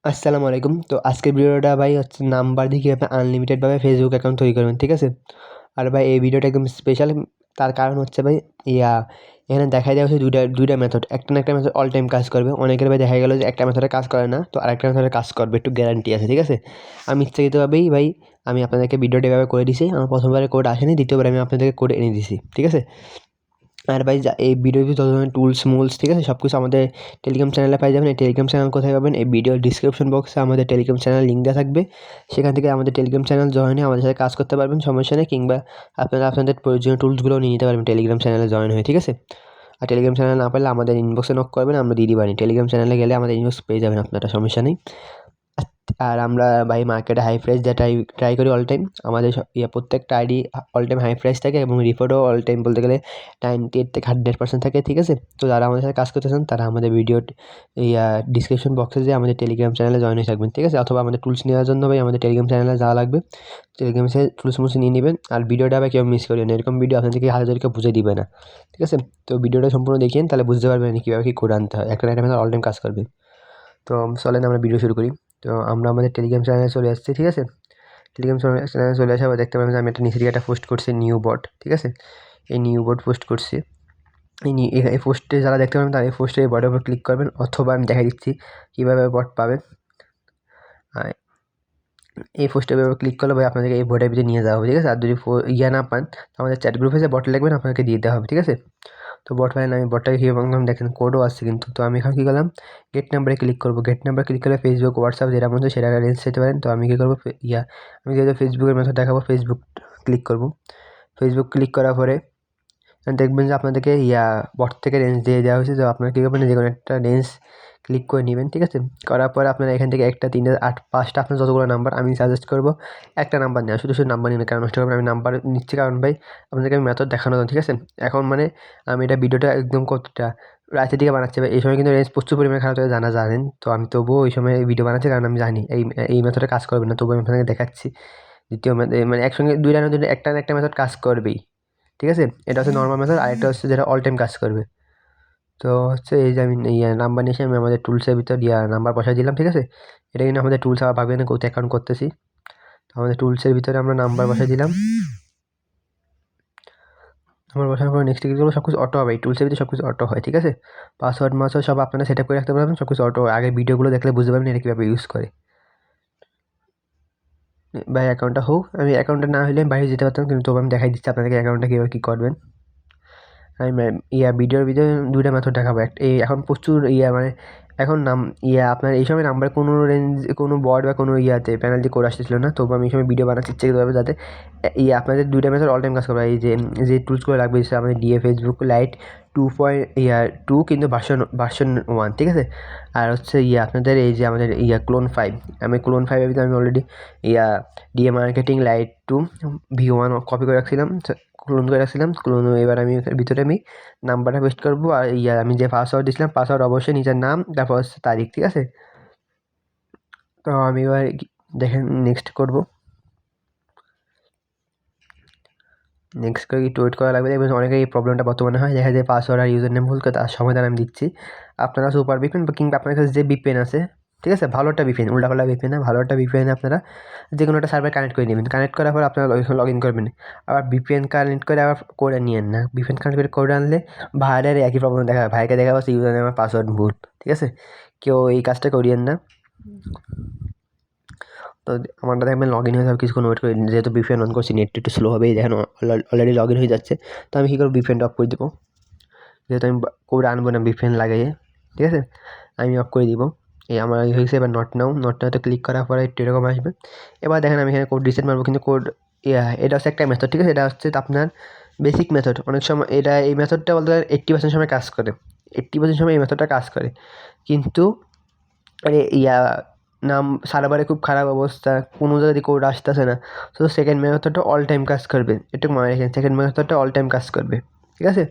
আসসালামু আলাইকুম। তো আজকের ভিডিওটা ভাই হচ্ছে নাম্বার দিয়ে কীভাবে আনলিমিটেডভাবে ফেসবুক অ্যাকাউন্ট তৈরি করবেন, ঠিক আছে? আর ভাই এই ভিডিওটা একদম স্পেশাল। তার কারণ হচ্ছে ভাই এখানে দেখাই দেওয়া হচ্ছে দুইটা মেথড। একটা না একটা মেথড অল টাইম কাজ করবে। অনেকের ভাই দেখা গেল যে একটা মেথডে কাজ করে না, তো আরেকটা মেথডে কাজ করবে, একটু গ্যারান্টি আছে, ঠিক আছে? আমি ইচ্ছাকৃতভাবেই ভাই আমি আপনাদেরকে ভিডিওটা এভাবে করে দিছি। আমার প্রথমবারে কোড আসেনি, দ্বিতীয়বার আমি আপনাদেরকে কোড এনে দিছি, ঠিক আছে? আর ভাই এই ভিডিওর যত ধরনের টুলস ঠিক আছে, সব কিছু আমাদের টেলিগ্রাম চ্যানেলে পাই যাবেন। এই টেলিগ্রাম চ্যানেল কোথায় পাবেন? এই ভিডিওর ডিসক্রিপশন বক্সে আমাদের টেলিগ্রাম চ্যানেল লিঙ্ক দেওয়া থাকবে। সেখান থেকে আমাদের টেলিগ্রাম চ্যানেল জয়েন হয়ে আমাদের সাথে কাজ করতে পারবেন, সমস্যা নেই। কিংবা আপনারা আপনাদের প্রয়োজনীয় টুলসগুলো নিয়ে নিতে পারবেন টেলিগ্রাম চ্যানেলে জয়েন হয়ে, ঠিক আছে? আর টেলিগ্রাম চ্যানেল না পারলে আমাদের ইনবক্সে নক করবেন, আমরা দিয়ে দিবানি। টেলিগ্রাম চ্যানেলে গেলে আমাদের ইনবক্স পেয়ে যাবেন আপনারা, সমস্যা নেই। আর আমরা ভাই মার্কেটে হাই প্রাইস দিয়ে ট্রাই করি অল টাইম। আমাদের প্রত্যেকটা ID all time high price থাকে এবং রিপোর্টও অল টাইম বলতে গেলে 98 থেকে 100% থাকে, ঠিক আছে? তো যারা আমাদের সাথে কাজ করতে চান তারা আমাদের ভিডিওর ডিসক্রিপশন বক্সে যেয়ে আমাদের টেলিগ্রাম চ্যানেলে জয়েন হয়ে থাকবেন, ঠিক আছে? অথবা আমাদের টুলস নেওয়ার জন্য ভাই আমাদের টেলিগ্রাম চ্যানেলে যাওয়া লাগবে। টেলিগ্রামে টুলস নিয়ে নেবেন। আর ভিডিওটা ভাই কেউ মিস করিও না, এরকম ভিডিও আপনাদেরকে হাজারকে বুঝে দিবে না, ঠিক আছে? তো ভিডিওটা সম্পূর্ণ দেখিয়েন, তাহলে বুঝতে পারবেন কীভাবে কী করে আনতে হয়। একটা না একটা অল টাইম কাজ করবে। তো চলেন আমরা ভিডিও শুরু করি। তো আমরা আমাদের টেলিগ্রাম চ্যানেলে চলে আসছি, ঠিক আছে? টেলিগ্রাম চ্যানেলে চলে আসে আবার দেখতে পাবেন যে আমি একটা নিচে দিকে একটা পোস্ট করছি, নিউ বট, ঠিক আছে? এই নিউ বট পোস্ট করছি। এই পোস্টে যারা দেখতে পাবেন তারা এই পোস্টে এই বটের উপর ক্লিক করবেন, অথবা আমি দেখাই দিচ্ছি কীভাবে বট পাবেন। এই পোস্টের উপর ক্লিক করলে ভাই আপনাদেরকে এই বটের ভিতরে নিয়ে যাওয়া হবে, ঠিক আছে? আর যদি না পান আমাদের চ্যাট গ্রুপে যে বট লিখবেন আপনাকে দিয়ে দেওয়া হবে, ঠিক আছে? তো বট ফাইল আমি বটটাকে কীভাবে বানালাম দেখেন, কোডও আসছে কিন্তু। তো আমি এখন কী করলাম, গেট নাম্বারে ক্লিক করবো। গেট নাম্বার ক্লিক করলে ফেসবুক হোয়াটসঅ্যাপ যেটা মধ্যে সেটা রেঞ্জ যেতে পারেন। তো আমি কী করবো, আমি যেহেতু ফেসবুকের মেথড দেখাবো, ফেসবুক ক্লিক করবো। ফেসবুক ক্লিক করার পরে দেখবেন যে আপনাদেরকে বট থেকে রেঞ্জ দিয়ে দেওয়া হয়েছে। তো আপনারা কী করবেন, যে কোনো একটা রেঞ্জ ক্লিক করে নেবেন, ঠিক আছে? করার পরে আপনারা এখান থেকে 1 3 8 5টা আপনার যতগুলো নাম্বার, আমি সাজেস্ট করবো একটা নাম্বার নেওয়া, শুধু নাম্বার নিন, কারণ নষ্ট করবেন। আমি নাম্বার নিচ্ছি কারণ ভাই আপনাদেরকে আমি মেথড দেখানো যাবে, ঠিক আছে? এখন মানে আমি এটা ভিডিওটা একদম কতটা রাতের দিকে বানাচ্ছি ভাই, এই সময় কিন্তু রেঞ্জ প্রচুর পরিমাণে খারাপ হয়ে জানেন। তো আমি তবুও ওই সময় ভিডিও বানাচ্ছি কারণ আমি জানি এই মেথডে কাজ করবে না, তবুও আমি আপনাদেরকে দেখাচ্ছি। দ্বিতীয় মানে একসঙ্গে দুইটা না একটা না একটা মেথড কাজ করবেই, ঠিক আছে? এটা হচ্ছে নর্মাল মেথড, আরেকটা হচ্ছে যেটা অল টাইম কাজ করবে। তো হচ্ছে এই যে আমি নাম্বার নিয়ে এসে আমি আমাদের টুলসের ভিতর নাম্বার বসাই দিলাম, ঠিক আছে? এটা কিন্তু আমাদের টুলস আবার ভাববেন কোথায় অ্যাকাউন্ট করতেছি। তো আমাদের টুলসের ভিতরে আমরা নাম্বার বসাই দিলাম। নাম্বার বসানোর পর নেক্সট ক্লিক করবো, সব কিছু অটো হবে। এই টুলসের ভিতরে সব কিছু অটো হয়, ঠিক আছে? পাসওয়ার্ড সব আপনারা সেট আপ করে রাখতে পারবেন, সব কিছু অটো। আগে ভিডিওগুলো দেখলে বুঝতে পারবেন এটা কীভাবে ইউজ করে। ভাই অ্যাকাউন্টটা হোক, আমি অ্যাকাউন্টটা না হলে আমি বাইরে যেতে পারতাম, কিন্তু তবু আমি দেখাই দিচ্ছি আপনাদেরকে অ্যাকাউন্টটা কীভাবে কী করবেন। আমি ভিডিওর ভিতরে দুইটা মেথড দেখাবো। এখন প্রচুর মানে এখন আপনার এই সময় নাম্বার কোনো রেঞ্জ কোনো বট বা কোনো পেনাল্টি কোড আসতেছিল না, তবু আমি এই সময় ভিডিও বানাচ্ছি ইচ্ছাকৃতভাবে যাতে আপনাদের দুইটা মেথড অল টাইম কাজ করবে। এই যে টুলসগুলো লাগবে আমাদের ফেসবুক লাইট 2.2 কিন্তু ভার্সন 1, ঠিক আছে? আর হচ্ছে আপনাদের এই যে আমাদের ক্লোন 5, আমি ক্লোন 5 এর ভিতরে আমি already marketing light 2 V1 copy করে রাখছিলাম, ক্লোন করে রাখছিলাম। এবার আমি ভিতরে আমি নাম্বারটা পেস্ট করবো। আর আমি যে পাসওয়ার্ড দিয়েছিলাম, পাসওয়ার্ড অবশ্যই নিজের নাম, তারপর হচ্ছে তারিখ, ঠিক আছে? তো আমি এবার দেখেন নেক্সট করবো। নেক্সট করে একটু ওয়েট করা লাগবে। দেখবেন অনেকের এই প্রবলেমটা বর্তমানে হয়, দেখা যায় পাসওয়ার্ড আর ইউজার নেম ভুল করে, তার সমাধান আমি দিচ্ছি। আপনারা সুপার ভিপিএন কিংবা আপনার কাছে যে ভিপিএন আছে, ঠিক আছে, ভালো একটা ভিপিএন, উল্টাপাল্টা ভিপিএন না, ভালো একটা ভিপিএন আপনারা যে কোনো একটা সার্ভার কানেক্ট করে নেবেন। কানেক্ট করার পর আপনারা লগ ইন করবেন। আবার ভিপিএন কানেক্ট করে আবার করে নিয়েন না, ভিপিএন কানেক্ট করে করে আনলে ভাইয়ের একই প্রবলেম দেখা হয়, ভাইকে দেখা পাচ্ছে ইউজার নেম আর পাসওয়ার্ড ভুল, ঠিক আছে? কেউ এই কাজটা করিয়েন না। তো আমারটা দেখবেন লগ ইন হয়ে যাবে, কিছুক্ষণ ওয়েট করে, যেহেতু ভিপিএন অন করছি নেট একটু স্লো হবেই, দেখেন অলরেডি লগ ইন হয়ে যাচ্ছে। তো আমি কী করবো, ভিপিএনটা অফ করে দেবো, যেহেতু আমি কোড আনবো না ভিপিএন লাগাইয়ে, ঠিক আছে? আমি অফ করে দিব। এই আমার হয়েছে। এবার নটটাতে ক্লিক করার পরে একটু এরকম আসবে। এবার দেখেন আমি এখানে কোড রিসেট মারবো, কিন্তু কোড এটা হচ্ছে একটা মেথড, ঠিক আছে? এটা হচ্ছে আপনার বেসিক মেথড। অনেক সময় এই মেথডটা বলতে 80% সময় কাজ করে, 80% সময় এই মেথডটা কাজ করে, কিন্তু নাম সার্ভারে খুব খারাপ অবস্থা, কোনো যদি কোড আসতেছে না, তো সেকেন্ড মেথডটা অল টাইম কাজ করবে। একটু মনে রাখেন, সেকেন্ড মেথডটা অল টাইম কাজ করবে, ঠিক আছে?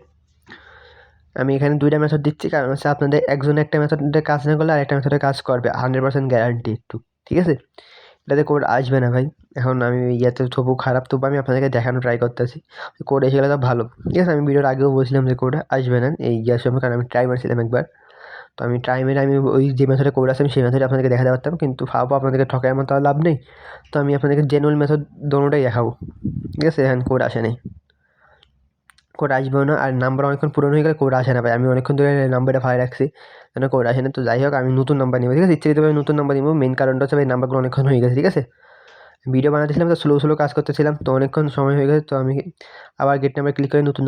আমি এখানে দুইটা মেথড দিচ্ছি, কারণ হচ্ছে আপনাদের একজন একটা মেথডে কাজ না করলে আরেকটা মেথডে কাজ করবে, 100% গ্যারান্টি একটু, ঠিক আছে? এটাতে কোড আসবে না ভাই। এখন আমি তবু খারাপ, তবু আমি আপনাদেরকে দেখানো ট্রাই করতেছি। কোড এসে গেলে তো ভালো, ঠিক আছে? আমি ভিডিওর আগেও বলছিলাম যে কোড আসবে না এই সময়, কারণ আমি ট্রাই মারছিলাম একবার, তো আমি আমি ওই যে মেথডে কোড আছে আমি সেই মেথডে আপনাদেরকে দেখাতে পারতাম, কিন্তু ফাও আপনাদেরকে ঠকায় আমার তো আর লাভ নেই। তো আমি আপনাদেরকে জেনুইন মেথড দোনোটাই দেখাবো, ঠিক আছে? এখানে কোড আসে নেই, কোড আসবেও না, আর নাম্বার অনেকক্ষণ পুরনো হয়ে গেলে কোড আসে না ভাই। আমি অনেকক্ষণ ধরে নাম্বারটা ফাইল রাখছি, যেন কোড আসে না। তো যাই হোক, আমি নতুন নাম্বার নিব, ঠিক আছে? ইচ্ছাকৃতভাবে নতুন নাম্বার নিব, মেন কারণটা হচ্ছে ভাই নাম্বারগুলো অনেকক্ষণ হয়ে গেছে, ঠিক আছে? ভিডিও বানাতেছিলাম তো স্লো কাজ করতেছিলাম, তো অনেকক্ষণ সময় হয়ে গেছে। তো আমি আবার গেট নাম্বার ক্লিক করে নতুন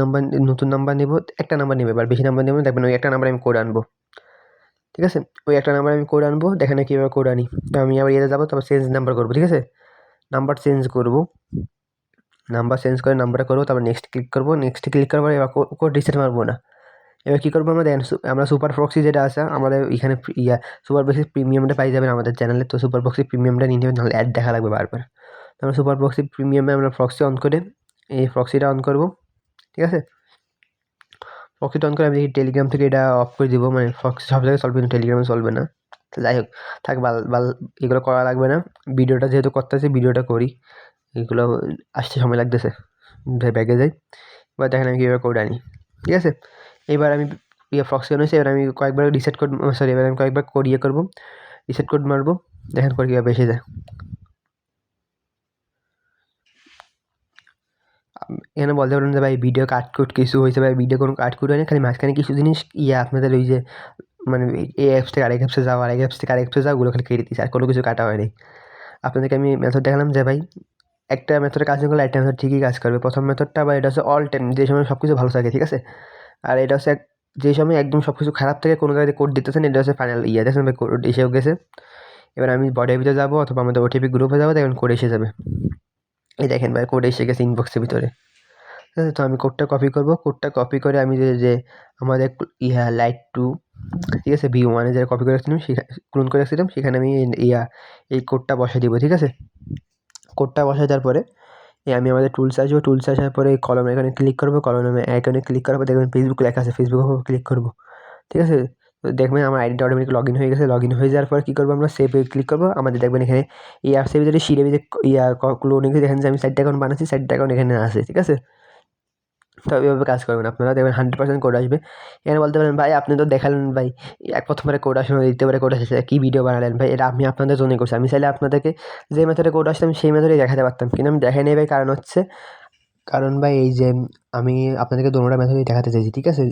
নাম্বার নিব, একটা নাম্বার নেবে, এবার বেশি নাম্বার নেব না, দেখবেন ওই একটা নাম্বার আমি কোড আনবো, ঠিক আছে? ওই একটা নাম্বার আমি কোড আনবো, দেখেন না কীভাবে কোড আনি। তো আমি আবার ইয়েতে যাবো, তারপর চেঞ্জ নাম্বার করবো, ঠিক আছে? নাম্বার চেঞ্জ করবো, নাম্বার চেঞ্জ করে নাম্বারটা করবো, তারপর নেক্সট ক্লিক করবো। নেক্সট ক্লিক করার পরে এবার কোড রিসেট মারবো না। এবার কী করবো আমরা দেখেন, আমরা সুপার প্রক্সি যেটা আছে আমাদের এখানে সুপার প্রক্সি প্রিমিয়ামটা পাই যাবেন আমাদের চ্যানেলে। তো সুপার প্রক্সি প্রিমিয়ামটা নিতে হবে, নাহলে অ্যাড দেখা লাগবে বারবার। আমরা সুপার প্রক্সি প্রিমিয়ামে আমরা প্রক্সি অন করে এই প্রক্সিটা অন করবো, ঠিক আছে? প্রক্সিটা অন করে আমি টেলিগ্রাম থেকে এটা অফ করে দিব, মানে প্রক্সি সব জায়গায় চলবে, কিন্তু টেলিগ্রামে চলবে না। তো যাই হোক, থাক, বাল এগুলো করা লাগবে না। ভিডিওটা যেহেতু করতেছি, ভিডিওটা করি, এগুলো আসতে সময় লাগতেছে, ব্যাগে যাই। এবার দেখেন আমি কীভাবে কোড আনি, ঠিক আছে? এবার আমি প্রক্সি অন হয়েছে, এবার আমি কয়েকবার রিসেট কোড, সরি, এবার আমি কয়েকবার কোড করবো, রিসেট কোড মারবো, দেখেন কোড কীভাবে এসে যায়। এখানে বলতে পারেন যে ভাই ভিডিও কাটকুট কিছু হয়েছে, ভাই ভিডিও কোনো কাটকুট হয়নি, খালি মাঝখানে কিছু জিনিস আপনাদের ওই যে মানে এই অ্যাপস থেকে আরেক অ্যাপসে যাওয়া, আরেক অ্যাপস থেকে আরেক অ্যাপসে যাওয়া, ওগুলো খালি কেটে দিচ্ছে, আর কোনো কিছু কাটা হয়নি। আপনাদেরকে আমি মেথড দেখালাম যে ভাই একটা মেথডে কাজ না করলে একটা মেথড ঠিকই কাজ করবে। প্রথম মেথডটা বা এটা হচ্ছে অল টাইম, যে সময় সব কিছু ভালো থাকে, ঠিক আছে? আর এটা হচ্ছে যে সময় একদম সব কিছু খারাপ থেকে কোনো কাজে কোড দিতেছেন, এটা হচ্ছে ফাইনাল দেখছেন ভাই, কোড এসেও গেছে। এবার আমি বডির ভিতরে যাবো অথবা আমাদের ওটিপি গ্রুপে যাবো, দেখবেন কোড এসে যাবে। এই দেখেন ভাই, কোড এসে গেছে ইনবক্সের ভিতরে, ঠিক আছে? তো আমি কোডটা কপি করবো, কোডটা কপি করে আমি যে আমাদের লাইট টু, ঠিক আছে, V1 যেটা কপি করে রাখছিলাম, সেখানে ক্লোন করে রাখছিলাম, সেখানে আমি এই কোডটা বসাই দিব, ঠিক আছে? কোডটা বসাই দেওয়ার পরে আমি আমাদের টুলস আসবো, টুলস আসার পরে কলম এখানে ক্লিক করবো, কলমে আইকনে ক্লিক করার পর দেখবেন ফেসবুক লেখা আছে, ফেসবুক ক্লিক করবো, ঠিক আছে? তো দেখবেন আমার আইডিটা অটোমেটিক লগ ইন হয়ে গেছে। লগ ইন হয়ে যাওয়ার পর কী করবো, আমরা সেভে ক্লিক করবো। আমাদের দেখবেন এখানে এই অ্যাপসের ভিতরে সিঁড়ে ভিতরে ক্লোনিং দেখেন যে আমি 4টা অ্যাকাউন্ট বানাচ্ছি, 4টা অ্যাকাউন্ট এখানে আছে, ঠিক আছে? তো এইভাবে কাজ করবেন আপনারা, দেখবেন 100% কোড আসবে। এখানে বলতে পারেন ভাই আপনি তো দেখালেন ভাই প্রথমবারে কোড আসে না, দ্বিতীয়বারে কোড আসে, কী ভিডিও বানালেন ভাই? এটা আমি আপনাদের জন্যই করছি। আমি চাইলে আপনাদেরকে যে মেথডে কোড আসতাম সেই মেথডেই দেখাতে পারতাম, কিন্তু আমি দেখাই নেই ভাই। কারণ ভাই এই যে আমি আপনাদেরকে দোনোটা মেথডই দেখাতে চাইছি, ঠিক আছে?